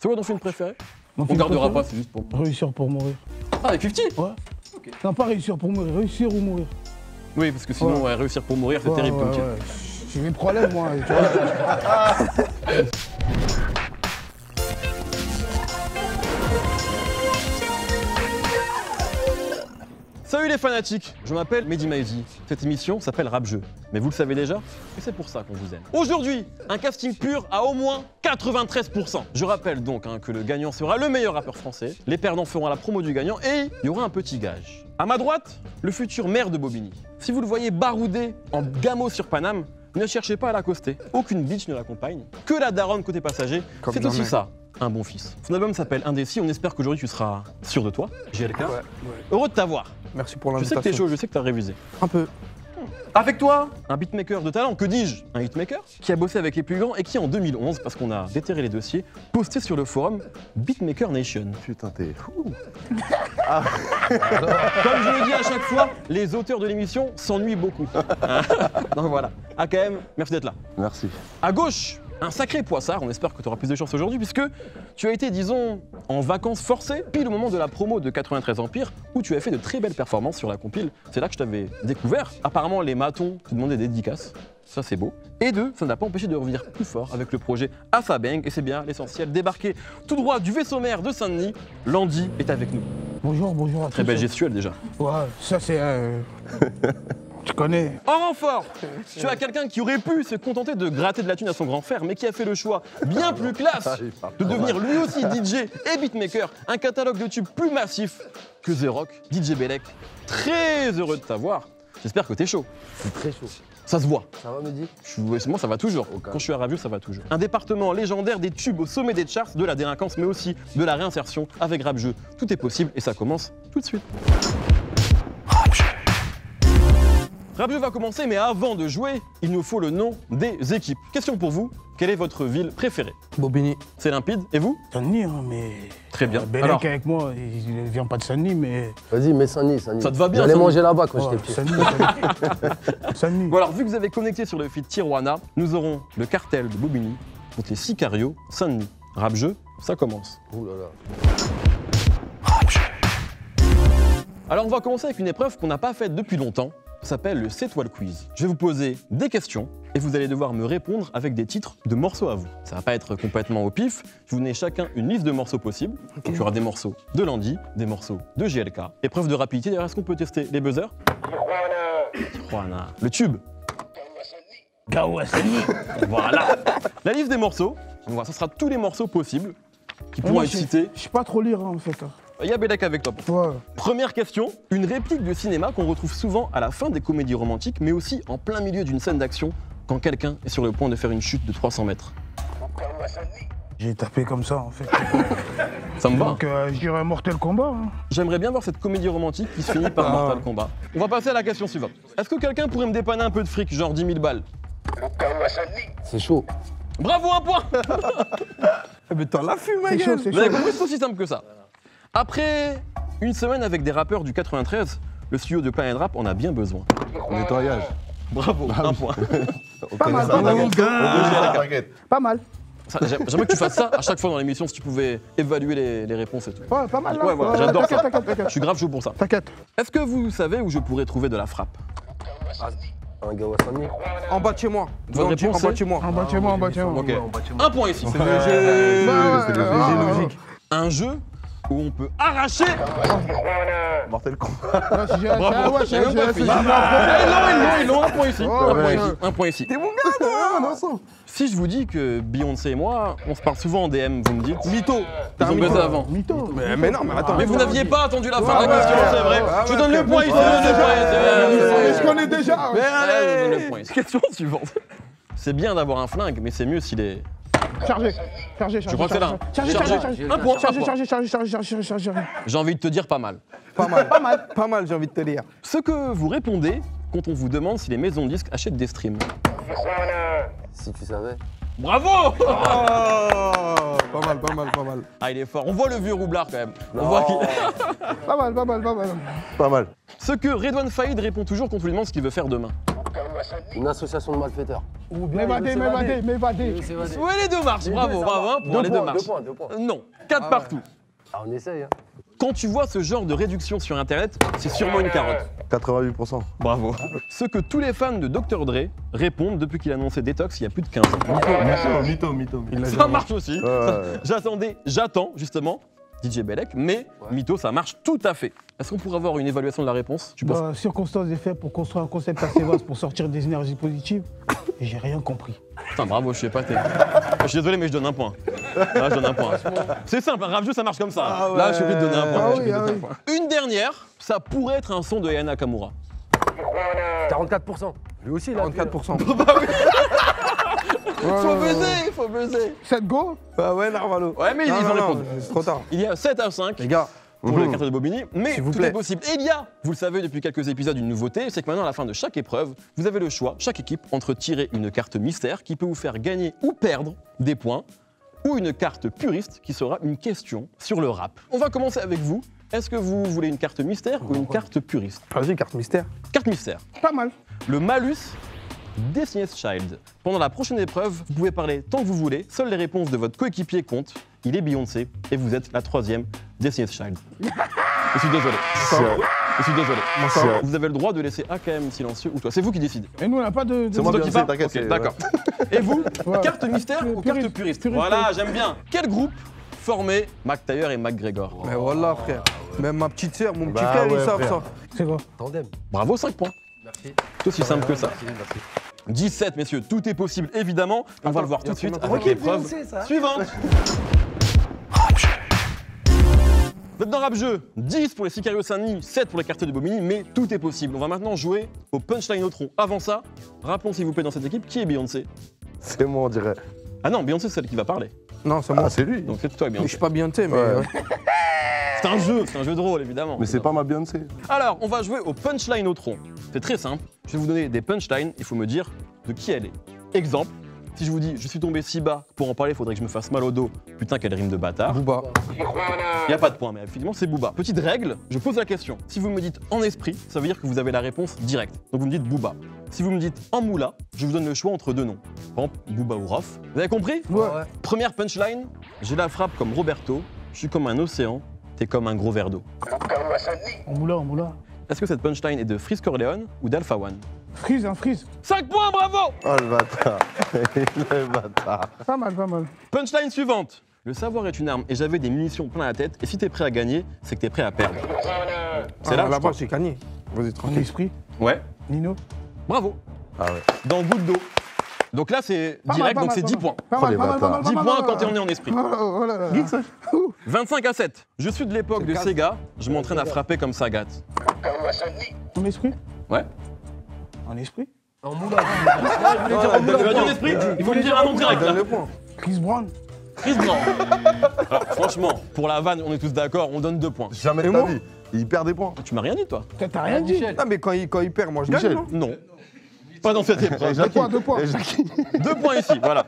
C'est quoi ton film préféré? Mon On film gardera préféré pas, c'est juste pour... Réussir pour mourir. Ah, avec 50? Ouais. Ok. Non, pas réussir pour mourir, réussir ou mourir. Oui, parce que sinon, ouais, réussir pour mourir, c'est terrible comme titre. J'ai des problèmes, moi. Tu vois. Salut les fanatiques, je m'appelle Mehdi Maizy. Cette émission s'appelle Rap Jeu, mais vous le savez déjà, et c'est pour ça qu'on vous aime. Aujourd'hui, un casting pur à au moins 93%. Je rappelle donc que le gagnant sera le meilleur rappeur français, les perdants feront la promo du gagnant et il y aura un petit gage. À ma droite, le futur maire de Bobigny. Si vous le voyez baroudé en gamo sur Paname, ne cherchez pas à l'accoster, aucune bitch ne l'accompagne, que la daronne côté passager, c'est aussi ça. Un bon fils. Son album s'appelle Indécis, on espère qu'aujourd'hui tu seras sûr de toi. GLK, heureux de t'avoir. Merci pour Je l'invitation. sais que t'es chaud, je sais que t'as révisé. Un peu. Avec toi, un beatmaker de talent, que dis-je? Un hitmaker qui a bossé avec les plus grands et qui en 2011, parce qu'on a déterré les dossiers, posté sur le forum Beatmaker Nation. Putain, t'es fou. Comme je le dis à chaque fois, les auteurs de l'émission s'ennuient beaucoup. Donc voilà. AKM, merci d'être là. Merci. À gauche, un sacré poissard, on espère que tu auras plus de chance aujourd'hui, puisque tu as été, disons, en vacances forcées, pile au moment de la promo de 93 Empire, où tu as fait de très belles performances sur la compile. C'est là que je t'avais découvert. Apparemment, les matons te demandaient des dédicaces. Ça, c'est beau. Et deux, ça n'a pas empêché de revenir plus fort avec le projet Afabang, et c'est bien l'essentiel. Débarqué tout droit du vaisseau mère de Saint-Denis, Landy est avec nous. Bonjour, bonjour à tous. Très belle gestuelle déjà. Ouais, ça c'est... Tu connais. En renfort, tu as quelqu'un qui aurait pu se contenter de gratter de la thune à son grand frère, mais qui a fait le choix bien plus classe de devenir lui aussi DJ et beatmaker, un catalogue de tubes plus massif que The Rock, DJ Bellec. Très heureux de t'avoir. J'espère que t'es chaud. Je suis très chaud. Ça se voit. Ça va, Mehdi? Moi, ça va toujours. Quand je suis à Rap Jeu, ça va toujours. Un département légendaire des tubes au sommet des charts, de la délinquance, mais aussi de la réinsertion avec Rap Jeu. Tout est possible et ça commence tout de suite. Rap Jeu va commencer, mais avant de jouer, il nous faut le nom des équipes. Question pour vous, quelle est votre ville préférée? Bobigny. C'est limpide, et vous? Saint-Denis, hein, mais... Très bien. Bellec Alors, avec moi, il ne vient pas de Saint-Denis, mais... Vas-y, mets Saint-Denis, Saint-Denis. Ça te va bien, J'allais Saint-Denis manger là-bas quand Ouais, j'étais petit. Saint-Denis. Saint-Denis. bon alors, vu que vous avez connecté sur le feed Tijuana, nous aurons le cartel de Bobigny contre les sicarios Saint-Denis. Rap Jeu, ça commence. Ouh là là. Alors on va commencer avec une épreuve qu'on n'a pas faite depuis longtemps, ça s'appelle le C'est toi le quiz. Je vais vous poser des questions et vous allez devoir me répondre avec des titres de morceaux à vous. Ça va pas être complètement au pif, je vais vous donner chacun une liste de morceaux possibles. Donc il y aura des morceaux de Landy, des morceaux de GLK. Épreuve de rapidité, d'ailleurs est-ce qu'on peut tester les buzzers? Tijuana. Le tube. Gawasani. Voilà. La liste des morceaux, donc voilà, ça sera tous les morceaux possibles qui pourront Moi, être cités. Je sais pas trop lire, hein, en fait. Il y a Bellec avec toi. Ouais. Première question, une réplique de cinéma qu'on retrouve souvent à la fin des comédies romantiques, mais aussi en plein milieu d'une scène d'action, quand quelqu'un est sur le point de faire une chute de 300 mètres. J'ai tapé comme ça, en fait. Ça me va. Donc, je dirais Mortal Kombat. Hein. J'aimerais bien voir cette comédie romantique qui se finit par Mortal Kombat. On va passer à la question suivante. Est-ce que quelqu'un pourrait me dépanner un peu de fric, genre 10 000 balles? C'est chaud. Bravo, un point. Mais t'en l'as fumé, ma C'est chaud, gueule. c'est Vous avez chaud. compris, c'est aussi simple que ça. Après une semaine avec des rappeurs du 93, le studio de Planet Rap en a bien besoin. Nettoyage. Bravo, un point. Pas mal, ça, pas mal. t'inquiète. Pas mal. J'aimerais que tu fasses ça à chaque fois dans l'émission, si tu pouvais évaluer les réponses et tout. Ouais, pas mal, là. Ouais, voilà, j'adore ça. T'inquiète. Je suis grave chaud pour ça. T'inquiète. Est-ce que vous savez où je pourrais trouver de la frappe? Un Gawasani. En bas de chez moi. Votre Gentil, réponse, en bas de chez moi. En bas de moi, en bas de moi. Ok. Un point ici. Bah, ouais, logique. Un jeu où on peut arracher. Mortel Kombat. Ouais, si j'ai- Bravo. ouais, J'ai même pas j'ai- fini. j'ai- Ils l'ont, un point ici. Oh, Un point ouais. ici. Un point ici. T'es mon gars, toi, non, ça. Si je vous dis que Beyoncé et moi, on se parle souvent en DM, vous me dites Mytho. Ils ont baisé avant. Mytho. Mais non, mais attends. Mais vous n'aviez pas attendu la fin de la ouais, question, c'est vrai. ouais, Je vous donne le point ici. Je vous donne le point ici. Je connais déjà. Je vous donne le point ici. Question suivante. C'est bien d'avoir un flingue, mais c'est mieux s'il est. Chargé. Je crois que c'est là. Chargé. Un point. Chargé. J'ai envie de te dire pas mal. Pas mal. Pas mal, j'ai envie de te dire. Ce que vous répondez quand on vous demande si les maisons de disques achètent des streams. Si tu savais. Bravo! Oh, pas mal. Ah, il est fort. On voit le vieux roublard quand même. On Non. voit qu'il... Pas mal. Pas mal. Ce que Redouane Faïd répond toujours quand on lui demande ce qu'il veut faire demain. Une association de malfaiteurs. M'évader. Ouais, les deux marches, bravo, bravo, hein, pour les deux marches. 2 points. Non, 4 partout. Ah, on essaye, hein. Quand tu vois ce genre de réduction sur internet, c'est sûrement une carotte. 88%. Bravo. Ce que tous les fans de Dr. Dre répondent depuis qu'il a annoncé Détox il y a plus de 15 ans. Mytho. Ça marche aussi. Ouais. J'attends justement DJ Bellec, mais mytho, ça marche tout à fait. Est-ce qu'on pourrait avoir une évaluation de la réponse? Tu penses? Circonstances et faits pour construire un concept assez vaste pour sortir des énergies positives. Et j'ai rien compris. Putain, bravo, je suis épaté. Je suis désolé, mais je donne un point. Là, je donne un point. C'est simple, un rap jeu, ça marche comme ça. Ah ouais. Là, je suis obligé de donner un point. Ah Je suis oui, obligé de ah donner un point. Une dernière, ça pourrait être un son de Aya Nakamura. 44%. Lui aussi, il a 44%. Faut buzzer. 7 go. Ah ouais, Narvalo. Ouais, mais ils ont répondu. C'est trop tard. Il y a 7 à 5. Les gars, Pour la carte de Bobigny, mais S'il vous tout plaît. est possible. Et il y a, vous le savez depuis quelques épisodes, une nouveauté, c'est que maintenant à la fin de chaque épreuve, vous avez le choix, chaque équipe, entre tirer une carte mystère qui peut vous faire gagner ou perdre des points, ou une carte puriste qui sera une question sur le rap. On va commencer avec vous. Est-ce que vous voulez une carte mystère ou une carte puriste? vas-y, carte mystère. Carte mystère. Pas mal. Le malus Destiny's Child. Pendant la prochaine épreuve, vous pouvez parler tant que vous voulez, seules les réponses de votre coéquipier comptent. Il est Beyoncé et vous êtes la 3e Destiny's Child. Je suis désolé. Je suis désolé. Vous avez le droit de laisser AKM silencieux ou toi. C'est vous qui décidez. Et nous, on n'a pas de. C'est moi toi qui qui sais, parle. t'inquiète. Ok, c'est- d'accord. Et vous, Ouais. carte mystère ou carte Puriste. puriste? Puriste. Voilà, j'aime bien. Quel groupe formait McTayer et McGregor? Mais voilà, frère. Même ma petite sœur, mon petit Bah frère, ouais, ils savent frère. ça. C'est quoi? Tandem. Bravo, 5 points. Merci. C'est aussi simple que ça. Merci. 17, messieurs, tout est possible, évidemment. On va le voir tout de suite avec Ok, l'épreuve suivante. Vous êtes dans Rap Jeu, 10 pour les Sicario Saint-Denis, 7 pour les cartes de Bobigny, mais tout est possible. On va maintenant jouer au punchline au tronc. Avant ça, rappelons s'il vous plaît dans cette équipe qui est Beyoncé. C'est moi, on dirait. Ah non, Beyoncé c'est celle qui va parler. Non, c'est moi. Ah, c'est lui. Donc c'est toi Mais je Beyoncé. suis pas Beyoncé, mais. Ouais. C'est un jeu de rôle évidemment. Mais c'est pas ma Beyoncé. Alors, on va jouer au punchline au tronc. C'est très simple. Je vais vous donner des punchlines, il faut me dire de qui elle est. Exemple, si je vous dis je suis tombé si bas, pour en parler, il faudrait que je me fasse mal au dos. Putain, quelle rime de bâtard. Booba. Il n'y a pas de point, mais effectivement, c'est Booba. Petite règle, je pose la question. Si vous me dites en esprit, ça veut dire que vous avez la réponse directe. Donc vous me dites Booba. Si vous me dites en moula, je vous donne le choix entre deux noms. Par exemple, Booba ou Rof. Vous avez compris? Ouais. Première punchline, j'ai la frappe comme Roberto, je suis comme un océan, t'es comme un gros verre d'eau. On moula. Est-ce que cette punchline est de Freeze Corleone ou d'Alpha One? Freeze. 5 points, bravo! Oh le bâtard. Le bâtard. Pas mal. Punchline suivante. Le savoir est une arme et j'avais des munitions plein la tête et si t'es prêt à gagner, c'est que t'es prêt à perdre. C'est là, je Là-bas, crois. j'ai gagné. Vas-y, En tranquille. esprit. Ouais, Nino. bravo. Ah ouais. Dans goutte d'eau. Donc là, c'est Pas direct, mal, donc pas c'est mal, 10 pas points. Pas Oh, mal, les pas mal, bâtards. 10 points quand on est en esprit. Oh là là. 25 à 7. Je suis de l'époque de Sega, je m'entraîne à frapper comme Sagat. En esprit. Ouais. En esprit. En moula. Tu vas dire en esprit, il faut me dire un nom direct Donne là. le point. Chris Brown. Chris Brown. Alors franchement, pour la vanne, on est tous d'accord, on donne 2 points. Jamais de Et ta moi vie. Il perd des points. Tu m'as rien dit toi? T'as rien dit. Ah, mais quand il perd, moi je gagne, Michel. non? Non. Pas dans cette épreuve. Deux points. Et Jackie. 2 points ici, voilà.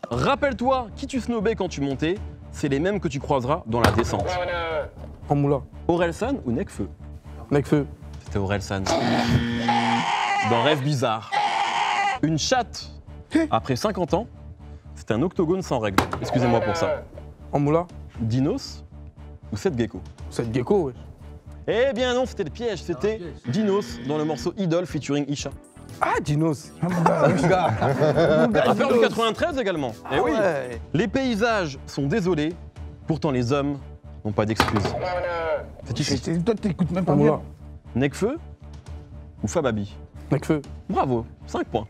Rappelle-toi, qui tu snobais quand tu montais, c'est les mêmes que tu croiseras dans la descente. En moula. Orelsan ou Necfeu? Necfeu. C'était Orelsan. Dans Rêve bizarre. Une chatte, après 50 ans, c'est un octogone sans règles. Excusez-moi pour ça. En moula. Dinos ou Seth Gecko? C'est gecko, ouais. Eh bien non, c'était le piège, c'était Dinos dans le morceau Idol featuring Isha. Ah, Dinos. Rappeur du 93 également. Eh oui. Ouais. Les paysages sont désolés, pourtant les hommes n'ont pas d'excuses. C'est ici. Toi, t'écoutes même pas En bien. moula. Necfeu ou Fababi? Necfeu. Bravo, 5 points.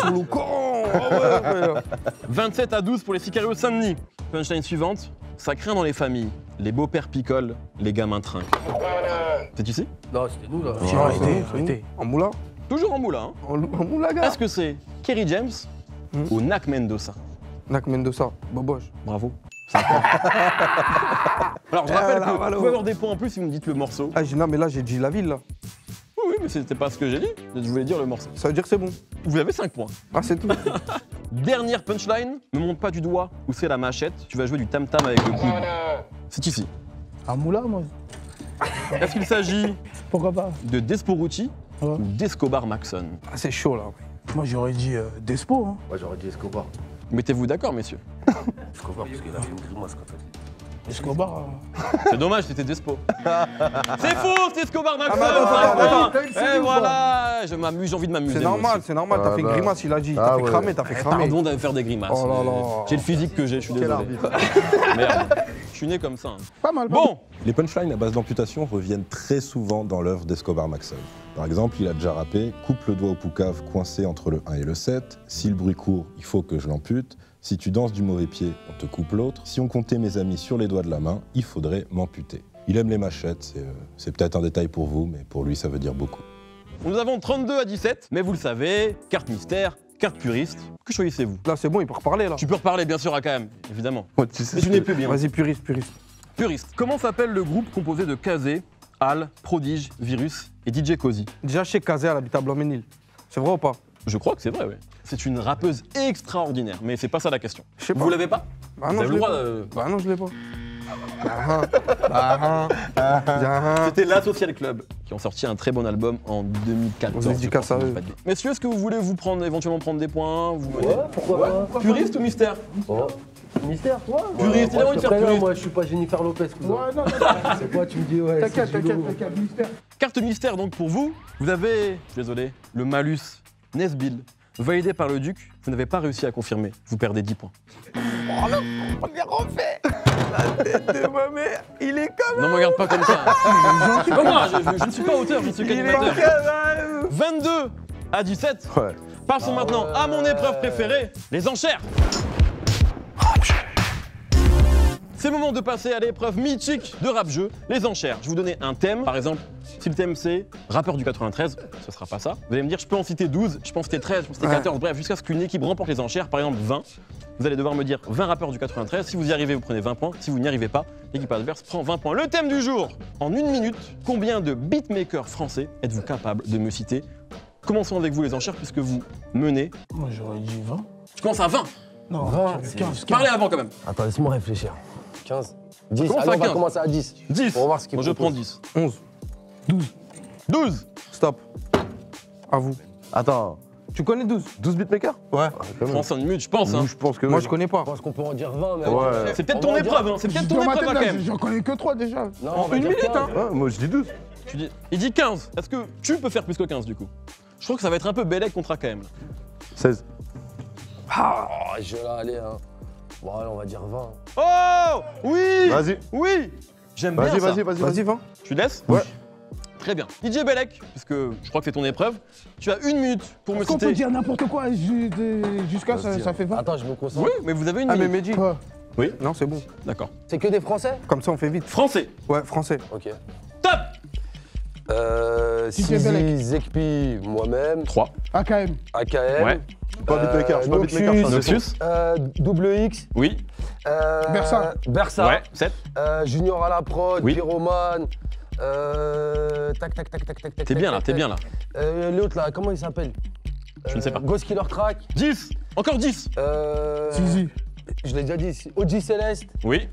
Sous le Coran. Ah ouais. 27 à 12 pour les Sicario Saint-Denis. Punchline suivante, ça craint dans les familles. Les beaux-pères picolent, les gamins trinquent. C'est ici? Non, c'était nous là. Arrêtez. En moula. Toujours en moula, hein. En moula, gars. Est-ce que c'est Kerry James ou Nak Mendoza? Nak Mendoza. Boboche. Bravo. 5 points. Alors je rappelle là, que voilà. vous pouvez avoir des points en plus si vous me dites le morceau. Ah, non, mais là, j'ai dit la ville, là. Oui, mais c'était pas ce que j'ai dit. Je voulais dire le morceau. Ça veut dire que c'est bon. Vous avez 5 points. Ah, c'est tout. Dernière punchline, ne monte pas du doigt où c'est la machette, tu vas jouer du tam-tam avec le coude. C'est ici. En moula, moi. Est-ce qu'il s'agit Pourquoi pas? de Desporucci Ouais. ou d'Escobar Maxon? Ah, c'est chaud là. Moi, j'aurais dit Despo. Hein. Moi, j'aurais dit Escobar. Mettez-vous d'accord, messieurs. Escobar, parce qu'il a fait une grimace quand même. Escobar. C'est dommage, c'était Despo. C'est faux, c'est Escobar Maxon. mais attends, Et voilà, je m'amuse, j'ai envie de m'amuser. C'est moi normal, aussi. c'est normal. T'as fait une Voilà. grimace, il a dit. Ah T'as fait ouais. cramer, t'as fait cramer. Pardon d'aller faire des grimaces. Oh là mais là. j'ai le physique que j'ai, je suis Quel désolé. arbitre. Merde, je suis né comme ça. hein. Pas mal. Bon, Les punchlines à base d'amputation reviennent très souvent dans l'œuvre d'Escobar Maxon. Par exemple, il a déjà rappé « Coupe le doigt au poucave coincé entre le 1 et le 7. Si le bruit court, il faut que je l'ampute. Si tu danses du mauvais pied, on te coupe l'autre. Si on comptait mes amis sur les doigts de la main, il faudrait m'amputer. » Il aime les machettes, c'est peut-être un détail pour vous, mais pour lui, ça veut dire beaucoup. nous avons 32 à 17, mais vous le savez, carte mystère, carte puriste. Que choisissez-vous? Là, c'est bon, il peut reparler là. Tu peux reparler, bien sûr, AKM, évidemment. Ouais, tu sais Mais ce tu n'es que- plus bien. Vas-y, puriste, puriste. Puriste. Comment s'appelle le groupe composé de Kazé, Al, Prodige, Virus et DJ Cozy? Déjà, chez Kazé, elle habite à Blanc-Ménil. C'est vrai ou pas? Je crois que c'est vrai, oui. C'est une rappeuse extraordinaire, mais c'est pas ça la question. Je sais pas. Vous l'avez pas? Bah Vous non, avez je le l'ai droit pas. de... Bah non, je l'ai pas. Ah, C'était la Social Club qui ont sorti un très bon album en 2014. On se dédicace je crois, à si je eux. dis pas de bêtises. Messieurs, est-ce que vous voulez vous prendre, éventuellement prendre des points vous menez Pourquoi pas? Puriste ou mystère? Oh. Mystère, toi? Puriste, il a envie de faire puriste. Moi, je suis pas Jennifer Lopez, cousin. Ouais, non, C'est quoi, tu me dis, ouais. t'inquiète, c'est Gilo. t'inquiète, mystère. Carte mystère donc pour vous. Vous avez, je suis désolé, le malus Nesbill validé par le duc. Vous n'avez pas réussi à confirmer. Vous perdez 10 points. de ma mère, il est comme. Non, me regarde pas comme ça. C'est pas moi, je ne suis pas auteur, je suis qu'animateur. 22 à 17. Ouais. Passons maintenant à mon épreuve préférée, les enchères. C'est le moment de passer à l'épreuve mythique de rap-jeu, les enchères. Je vais vous donner un thème, par exemple, si le thème c'est rappeur du 93, ce sera pas ça. Vous allez me dire, je peux en citer 12, je peux en citer 13, je peux en citer 14, bref, jusqu'à ce qu'une équipe remporte les enchères, par exemple 20. Vous allez devoir me dire 20 rappeurs du 93, si vous y arrivez, vous prenez 20 points, si vous n'y arrivez pas, l'équipe adverse prend 20 points. Le thème du jour, en une minute, combien de beatmakers français êtes-vous capable de me citer? Commençons avec vous les enchères, puisque vous menez. Moi, j'aurais dit 20. Je commence à 20. Non, 20, 15. Parlez avant quand même. Attends, laisse-moi réfléchir. 15. 10. Commence Allez, à on va 15. commencer à 10. 10. On va voir ce qu'il Moi je prends propose. 10. 11. 12. Stop. À vous. Attends, Tu connais 12? 12 beatmakers? Ouais. Quand même. France en une minute, je pense. Hein. Je pense que Moi, oui. je connais pas. Je pense qu'on peut en dire 20, mais. Ouais. C'est peut-être On ton va dire- épreuve, hein. C'est peut-être ton Dans ma épreuve tête, hein, quand là, même. j'en connais que 3 déjà. Non, on va Une dire minute, 15. hein. Ouais, moi je dis 12. Il dit 15. Est-ce que tu peux faire plus que 15 du coup? Je crois que ça va être un peu Bellec contre AKM. Là. 16. Oh, je vais là aller, hein. Bon, allez, on va dire 20. Oh oui. Vas-y. Oui. J'aime bien Vas-y, ça. vas-y, vas-y. Vas-y, 20. Tu laisses? Ouais. Très bien. DJ Bellec, puisque je crois que c'est ton épreuve, tu as une minute pour me Est-ce qu'on peut citer. dire n'importe quoi jusqu'à ça fait 20? Attends, je me concentre. Oui, mais vous avez une Ah, mais minute. Mehdi. Ouais. Oui. Non, c'est bon. D'accord. C'est que des Français? Comme ça, on fait vite. Français. Ouais, français. Ok. Top. DJ Bellec. Sizi, Zekpi, moi-même, 3. AKM. AKM. Ouais. Pas beatmaker, je suis pas Noxus. beatmaker. ça, c'est Noxus. Double X. Oui. Bersa. Bersa. Ouais. 7. Junior à la prod, Oui. Pyroman. Tac, tac, tac, tac, tac, tac. T'es bien là, t'es bien là. L'autre là, comment il s'appelle? Je ne sais pas. Ghost Killer Track. 10. Encore 10. Sizi. Je l'ai déjà dit. OG Céleste. Oui.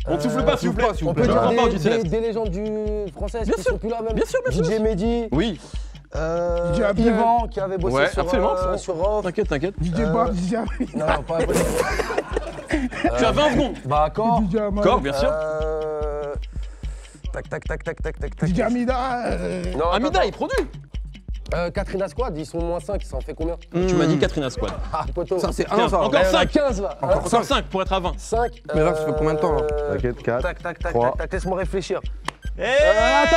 On ne souffle pas, s'il vous plaît. s'il vous On plaît. peut Je dire comprends pas, des, OG Céleste. des légendes du françaises Bien qui sûr. sont plus là même. Bien sûr, bien sûr. DJ Mehdi. Oui. DJ Abdel. Yvan qui avait bossé Ouais, sur, absolument. sur Off. T'inquiète, t'inquiète. DJ Bab, DJ Ahmed. Non, pas. Tu as 20 secondes. Bah, accord. DJ Ahmed. Encore, bien sûr. Tac, tac, tac, tac, tac, tac, tac. DJ Amida. Non, Amida, il produit. Katrina Squad, ils sont moins 5, ça en fait combien? Tu m'as dit Katrina Squad. Ah, poteau. Ça, c'est 1, 15. ça. Encore Il y en a 5. 15 là. Encore 5 pour être à 20. 5. Mais là, ça fait combien de temps, là T'inquiète, 4. Tac, tac, tac, 3. tac, tac, laisse-moi réfléchir. Attends,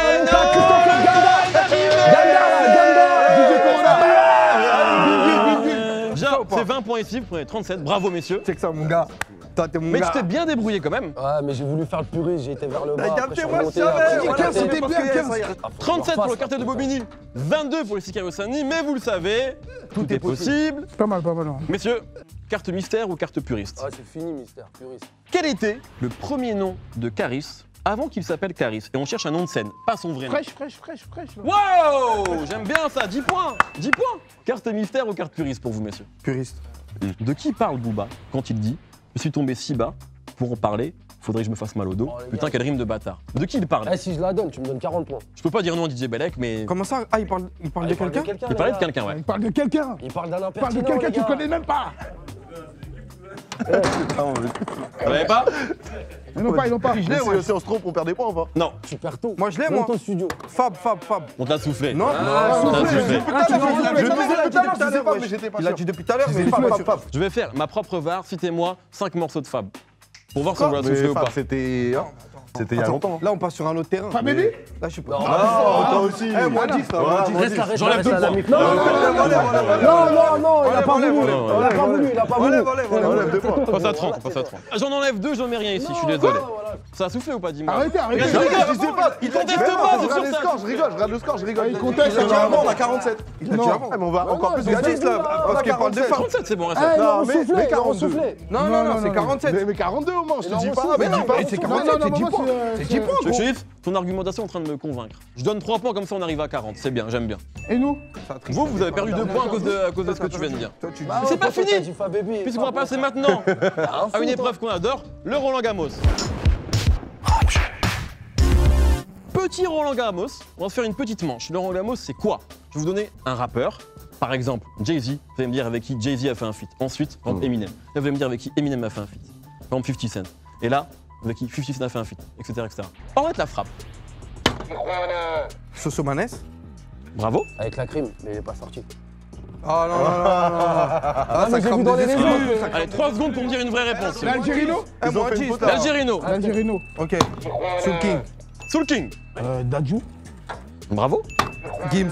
Déjà, c'est 20 points ici, vous prenez 37. Bravo, messieurs. C'est que ça, mon gars. Toi, t'es mon Mais gars. tu t'es bien débrouillé quand même. Ouais, mais j'ai voulu faire le puriste, j'ai été vers le bas. après, capté, je suis moi, je remonté, savais, après, j'ai voilà, capté. c'était bien, 15. 37 pour le cartel de Bobigny, 22 pour les Sicario Saint-Denis, mais vous le savez, tout est possible. Pas mal, hein. Messieurs, carte mystère ou carte puriste? Ah, c'est fini, mystère, puriste. Quel était le premier nom de Caris avant qu'il s'appelle Caris? Et on cherche un nom de scène, pas son vrai nom. Fraîche. là. Wow! J'aime bien ça, 10 points! 10 points! Carte mystère ou carte puriste pour vous, messieurs? Puriste. De qui parle Booba quand il dit « Je suis tombé si bas pour en parler, faudrait que je me fasse mal au dos. Oh, les Putain, gars. quelle rime de bâtard. De qui il parle? Eh, si je la donne, tu me donnes 40 points. Je peux pas dire non à DJ Belek, mais Comment ça? Ah, il parle de Il parle quelqu'un? il parlait de quelqu'un, ouais. Il parle de quelqu'un. Il parle d'un Il parle de impertinent, quelqu'un les que tu gars. connais même pas. Vous l'avez pas? Ils n'ont pas, ils n'ont pas. Si on se trompe, on perd des points, enfin. Non, Tu perds tout. Moi, je l'ai, Donne moi. ton studio. Fab. on te l'a soufflé. Non, On t'a soufflé. Il a dit depuis tout à l'heure, mais Fab. Je vais faire ma propre VAR, citez-moi 5 morceaux de Fab. Pour voir si on vous l'a soufflé ou pas. C'était il y a longtemps. Là, on passe sur un autre terrain. Pas baby. Là, je sais pas. Non, toi aussi. Eh, moi 10, là. Moi 10. Reste J'enlève deux la points. mi-temps. Non, il a pas voulu. Il a pas voulu. Enlève 2 points. Passe à 30, passe à 30. J'en enlève 2, j'en mets rien ici, je suis désolé. Ça a soufflé ou pas, dis-moi? Arrêtez, arrêtez. Je rigole, Je sais pas. il conteste Mais pas, non, c'est je sur regarde le ça. score, je rigole. Il conteste, Il a dit ça. avant, on a 47. Il a dit Non. avant. Mais on va encore plus. Il a 10, là, parce qu'il parle de Fab. 37, c'est bon, reste. Eh, ils Non, l'ont mais soufflé, ils l'ont 42. soufflé. Non, c'est 47. Mais 42 au moins, je te dis non, pas. mais Mais dis pas. c'est Non, 47, c'est 10 moi, points. C'est 10 points, Le gros. shérif, ton argumentation est en train de me convaincre. Je donne 3 points, comme ça on arrive à 40. C'est bien, j'aime bien. Et nous? Vous avez perdu 2 points à cause de ce que tu viens de dire. Toi, tu dis. Bah, c'est pas pourquoi fini. t'as dit Fab Baby? Puisqu'on va passer maintenant à une épreuve qu'on adore, le Roland Garros. Petit Roland Garros, on va se faire une petite manche. Le Roland Garros, c'est quoi? Je vais vous donner un rappeur. Par exemple, Jay-Z, vous allez me dire avec qui Jay-Z a fait un feat. Ensuite, par exemple, Eminem. Là, vous allez me dire avec qui Eminem a fait un feat. Par exemple, 50 Cent. Et là, avec qui 50 Cent a fait un feat, etc. etc. Parlons de la frappe. Sosomanes. Bravo. Avec la crime, mais il est pas sorti. Ah non. Ah, mais j'ai vu dans les esprits. réseaux. Allez, 3 secondes pour me dire une vraie réponse. L'Algérino? Eh, moi 10, là. L'Algérino. L'Algérino. Ok. Soul King. Soul King. Dadju. Bravo. Gims.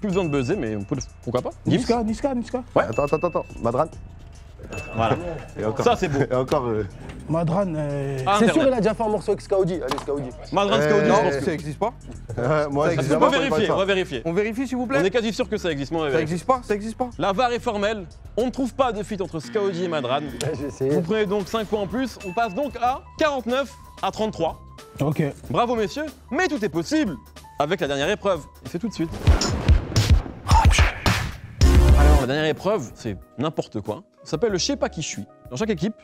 Plus besoin de buzzer, mais on peut pourquoi pas. Gims. Niska. Attends. Madran. Voilà. Et encore. Ça, c'est beau. Et encore. Madran. Ah, C'est Internet. sûr, il a déjà fait un morceau avec Skaoudi. Allez, Skaoudi. Madran Skaoudi, je Non, pense que. ça existe pas. Moi, Ça j'ai existe On va jamais entendu parler vérifier, de on ça. va vérifier. On vérifie, s'il vous On plaît. est quasi sûr que ça existe, mais on va Ça vérifier. existe pas. La VAR est formelle, on ne trouve pas de feat entre Skaoudi et Madran. J'ai essayé. Vous prenez donc 5 points en plus, on passe donc à 49 à 33. Ok. Bravo messieurs, mais tout est possible avec la dernière épreuve. Et c'est tout de suite. Alors la dernière épreuve, c'est n'importe quoi. Ça s'appelle le je sais pas qui je suis. Dans chaque équipe,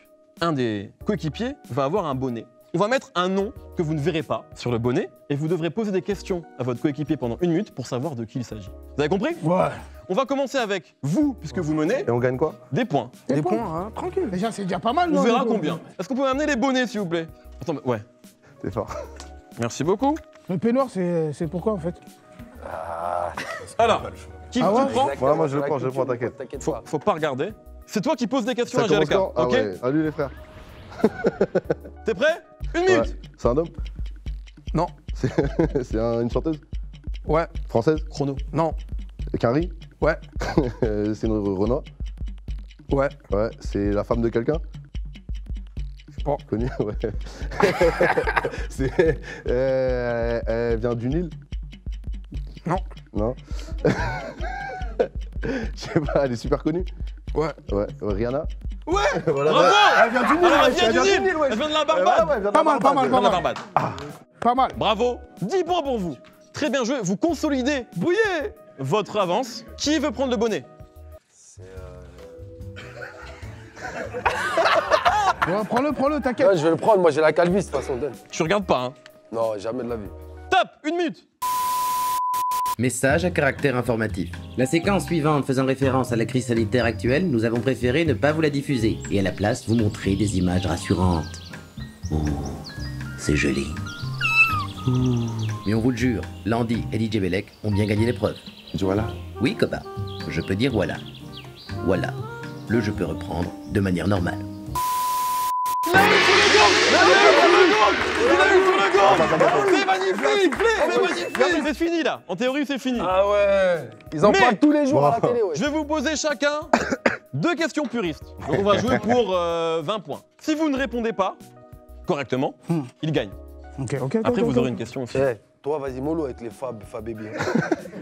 un des coéquipiers va avoir un bonnet. On va mettre un nom que vous ne verrez pas sur le bonnet et vous devrez poser des questions à votre coéquipier pendant 1 minute pour savoir de qui il s'agit. Vous avez compris? Ouais. On va commencer avec vous, puisque vous menez, Et on gagne quoi? des points. Des points, hein, tranquille. Déjà, c'est déjà pas mal, On non? verra combien. Est-ce qu'on peut m'amener les bonnets, s'il vous plaît? Attends, mais- ouais. T'es fort. Merci beaucoup. Le peignoir, c'est pourquoi, en fait? Alors, qui Ah ouais tu prends? Voilà, moi, je le prends, t'inquiète. T'inquiète Faut, pas. faut pas regarder. C'est toi qui poses des questions Ça à commence GLK, quand? Ah ok? ouais. Salut les frères. T'es prêt? 1 Ouais. minute. C'est un homme? Non. C'est une chanteuse? Ouais. Française? Chrono. Non. Carrie? Ouais. C'est une Renoir? Ouais. Ouais. C'est la femme de quelqu'un? Je sais pas. Connue? Ouais. Elle vient du Nil? Non. Non. Je sais pas, elle est super connue? Ouais. Ouais. Rihanna? Ouais. Voilà. Bravo! Elle vient du Nil! Alors, ouais, elle vient du Nil. ouais. Elle vient de la Ouais, Barbade. elle vient de Pas la mal, pas Barbade. mal, Elle vient de la mal. Barbade. Pas mal. Bravo. 10 points pour vous. Très bien joué. Vous consolidez, bouillez votre avance. Qui veut prendre le bonnet? Ouais, prends-le, t'inquiète. Ouais, je vais le prendre, moi j'ai la calvitie de toute façon, donne. Tu regardes pas, hein? Non, jamais de la vie. Top! 1 minute. Message à caractère informatif. La séquence suivante faisant référence à la crise sanitaire actuelle, nous avons préféré ne pas vous la diffuser et à la place vous montrer des images rassurantes. Oh, c'est joli. Ouh. Mais on vous le jure, Landy et DJ Belek ont bien gagné l'épreuve. Voilà. Oui, Koba, je peux dire voilà. Voilà, le jeu peut reprendre de manière normale. C'est magnifique! C'est magnifique! C'est fini là. En théorie, c'est fini. Ah ouais. Ils en Mais- parlent tous les jours à la télé, ouais. Je vais vous poser chacun 2 questions puristes. Donc on va jouer pour 20 points. Si vous ne répondez pas correctement, il gagne. Ok. Après, vous aurez une question aussi. Eh, toi, vas-y, mollo avec les Fab Baby.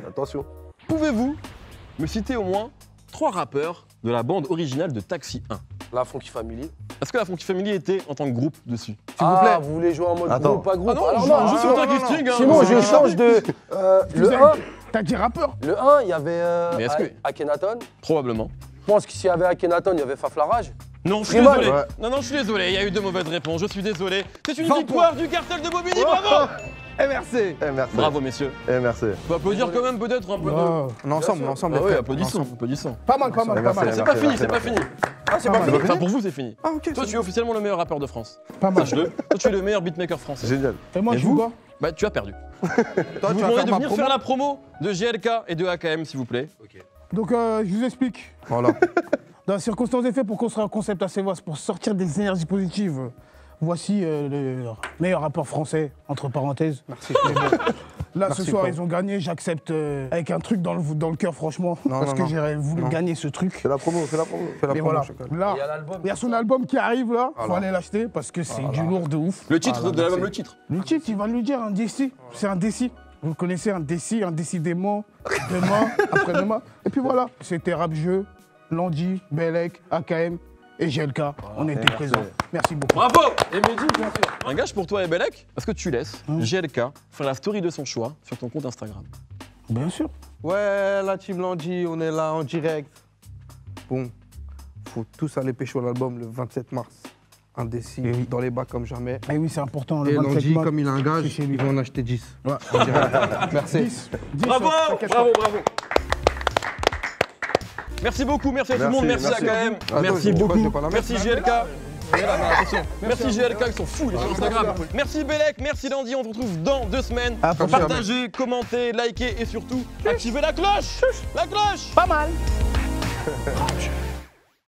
Attention. Pouvez-vous me citer au moins 3 rappeurs de la bande originale de Taxi 1? La Funky Family. Est-ce que la Funky Family était en tant que groupe dessus? S'il vous plaît. Vous voulez jouer en mode Attends. groupe, pas groupe? Ah non, Alors je non, joue sur non, ta non, question. Sinon, je change de. Le 1, T'as dit rappeur? le 1, il y avait Mais est-ce que- Akhenaton. Probablement. Je pense que s'il y avait Akhenaton, il y avait Faflarage. Non, je suis Rimolle. désolé. Ouais. Non, je suis désolé, il y a eu 2 mauvaises réponses, je suis désolé. C'est une 20 victoire du cartel de Bobigny, bravo. MRC. Eh, merci. Bravo, messieurs. Eh, merci. On peut applaudir quand même peut-être un peu de... Oh. On est ensemble, on est ensemble. Ah les ouais, frères. applaudissons, applaudissons. Pas mal, pas mal, pas Merci, mal. C'est merci, pas fini, merci, c'est pas merci. fini. Ah, c'est pas fini. Enfin, pour vous, c'est fini. Ah, ok. Toi, tu es officiellement le meilleur rappeur de France. Pas mal. Sache-le. Toi, tu es le meilleur beatmaker français. Génial. Et moi, Et je joue vous quoi? Bah, tu as perdu. Toi, Je tu vous vas demanderai faire de ma venir promo. faire la promo de GLK et de AKM, s'il vous plaît. Donc, je vous explique. Voilà. Dans la circonstance des faits, pour construire un concept assez vaste, pour sortir des énergies positives, voici le meilleur rappeur français, entre parenthèses. Merci. Là, Merci, ce soir, Paul. ils ont gagné, j'accepte avec un truc dans le cœur, franchement, Non, parce non, que non. j'aurais voulu Non. gagner ce truc. Fais la promo, fais la promo. Fais la Et promo, voilà, Chocolat. là, il y a son album qui arrive là, faut Voilà. aller l'acheter parce que c'est du lourd de ouf. Le titre Ah, là, de l'album, merci. le titre. Le titre, il va nous dire un décis, c'est un décis. Vous connaissez un décidément, demain, après-demain. Et puis voilà, c'était Rap Jeu, Landy, Belek, AKM et GLK. On était merci. présents. Merci beaucoup. Bravo. Et Mehdi, bien sûr. Un gage pour toi, Ebelek. Est-ce que tu laisses GLK faire la story de son choix sur ton compte Instagram? Bien sûr. Ouais, la team Landy, on est là en direct. Bon, faut tous aller pécho l'album le 27 mars. Indécis, Et oui. dans les bacs comme jamais. Et oui, c'est important. Le Et 27 Landy, mars, comme il a un c'est gage, chez lui. il va en acheter 10. Ouais. En direct. Merci. 10, Bravo, t'inquiète bravo, pas. bravo. Merci beaucoup, merci à tout le monde, merci Merci, AKM, Attends, merci je vais beaucoup, pas la mettre. merci GLK. Merci GLK, ils sont fous les sur Instagram. Merci Belek, merci Landy, on se retrouve dans 2 semaines. À la prochaine. Partagez, commentez, likez et surtout activez la cloche. La cloche. Pas mal. Rap Jeu.